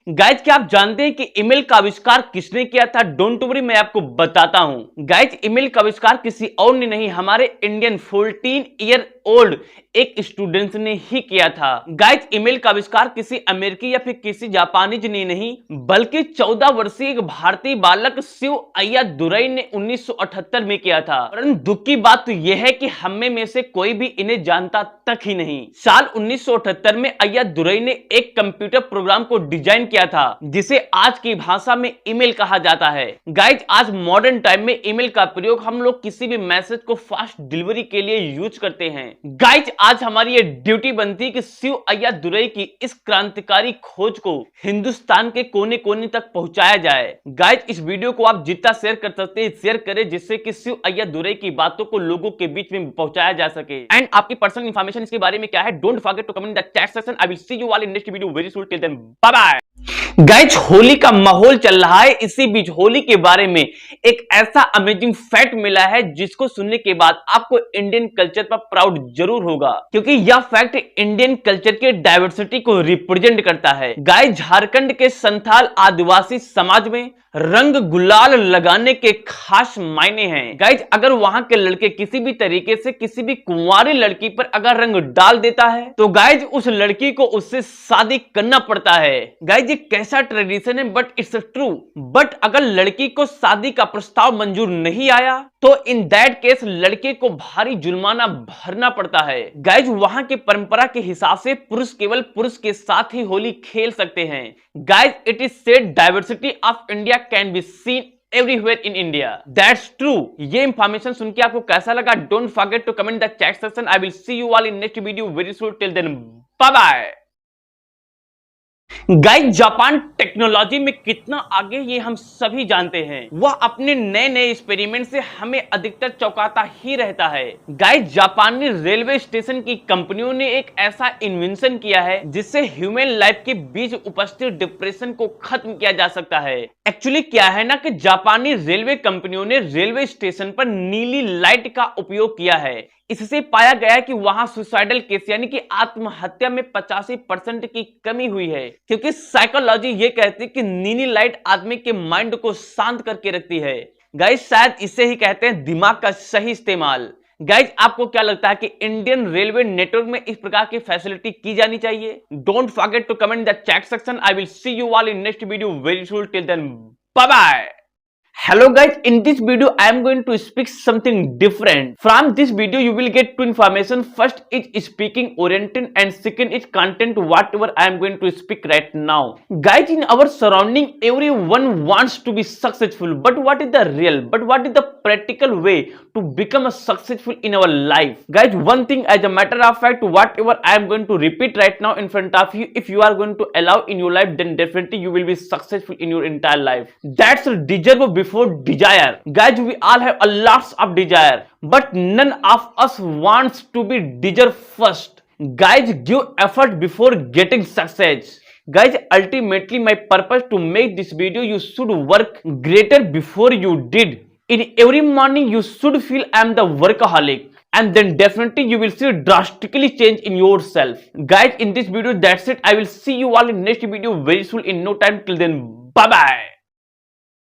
Guys क्या आप जानते हैं कि ईमेल का आविष्कार किसने किया था? डोंट वरी, मैं आपको बताता हूं। गाइज ईमेल का आविष्कार किसी और ने नहीं, हमारे इंडियन 14 ईयर ओल्ड एक स्टूडेंट ने ही किया था। गाइज ईमेल का आविष्कार किसी अमेरिकी या फिर किसी जापानीज ने नहीं, बल्कि 14 वर्षीय एक भारतीय बालक शिव अय्यादुरई ने 1978 में किया था। परंतु दुख की बात तो यह है कि हम में से कोई भी इन्हें जानता तक ही नहीं। साल 1978 में अय्यादुरई ने एक कंप्यूटर प्रोग्राम को डिजाइन किया था जिसे आज की भाषा में ईमेल कहा जाता है। गाइज आज मॉडर्न टाइम में ईमेल का प्रयोग हम लोग किसी भी मैसेज को फास्ट डिलीवरी के लिए यूज करते हैं। गाइज आज हमारी ये ड्यूटी बनती है कि शिव अय्यादुरई की इस क्रांतिकारी खोज को हिंदुस्तान के कोने कोने तक पहुंचाया जाए। गाइज इस वीडियो को आप जितना शेयर कर सकते हैं शेयर करें, जिससे कि शिव अय्यादुरई की बातों को लोगों के बीच में पहुंचाया जा सके। एंड आपकी पर्सनल इंफॉर्मेशन इसके बारे में क्या है, don't forget to comment in the chat section. I will see you all in next video very soon. Till then bye bye. Guys Holi का माहौल चल रहा है, इसी बीच होली के बारे में एक ऐसा अमेजिंग फैक्ट मिला है जिसको सुनने के बाद आपको इंडियन कल्चर पर प्राउड जरूर होगा, क्योंकि यह फैक्ट इंडियन कल्चर के डाइवर्सिटी को रिप्रेजेंट करता है। गाइज झारखंड के संथाल आदिवासी समाज में रंग गुलाल लगाने के खास मायने हैं। गाइज अगर वहां के लड़के किसी भी तरीके से किसी भी कुंवारी लड़की पर अगर रंग डाल देता है तो गाइज उस लड़की को उससे शादी करना पड़ता है। गाइज ये कैसा ट्रेडिशन है, बट इट्स ट्रू। बट अगर लड़की को शादी का प्रस्ताव मंजूर नहीं आया तो इन दैट केस लड़के को भारी जुर्माना भरना पड़ता है। गाइज वहां की परंपरा के हिसाब से पुरुष केवल पुरुष के साथ ही होली खेल सकते हैं। Guys it is said diversity of India can be seen everywhere in India. That's true. ये इंफॉर्मेशन सुन के आपको कैसा लगा? Don't forget to comment the chat section. I will see you all in next video very soon. Till then bye bye. Guys Japan technology में कितना आगे ये हम सभी जानते हैं। वह अपने नए नए एक्सपेरिमेंट से हमें अधिकतर चौंकाता ही रहता है। गाइज जापानी रेलवे स्टेशन की कंपनियों ने एक ऐसा इन्वेंशन किया है जिससे ह्यूमन लाइफ के बीच उपस्थित डिप्रेशन को खत्म किया जा सकता है। एक्चुअली क्या है ना कि जापानी रेलवे कंपनियों ने रेलवे स्टेशन पर नीली लाइट का उपयोग किया है। इससे पाया गया कि वहां सुसाइडल केस यानी कि आत्महत्या में 85% की कमी हुई है, क्योंकि साइकोलॉजी ये कहती है कि नीली लाइट आदमी के माइंड को शांत करके रखती है। गाइज शायद इसे ही कहते हैं दिमाग का सही इस्तेमाल। गाइज आपको क्या लगता है कि इंडियन रेलवे नेटवर्क में इस प्रकार की फैसिलिटी की जानी चाहिए? Don't forget to comment the chat section. I will see you all in next video very soon. Till then bye bye. Hello guys, in this video I am going to speak something different. From this video you will get two information. First is speaking oriented and second is content whatever I am going to speak right now. Guys in our surrounding everyone wants to be successful, but what is the real, but what is the practical way to become a successful in our life? Guys one thing as a matter of fact, whatever I am going to repeat right now in front of you, if you are going to allow in your life then definitely you will be successful in your entire life. That's deserve before desire. Guys we all have a lots of desire, but none of us wants to be desire first. Guys give effort before getting success. Guys ultimately my purpose to make this video, you should work greater before you did. In every morning you should feel I am the workaholic, and then definitely you will see drastically change in yourself. Guys in this video that's it. I will see you all in next video very soon in no time. Till then bye bye.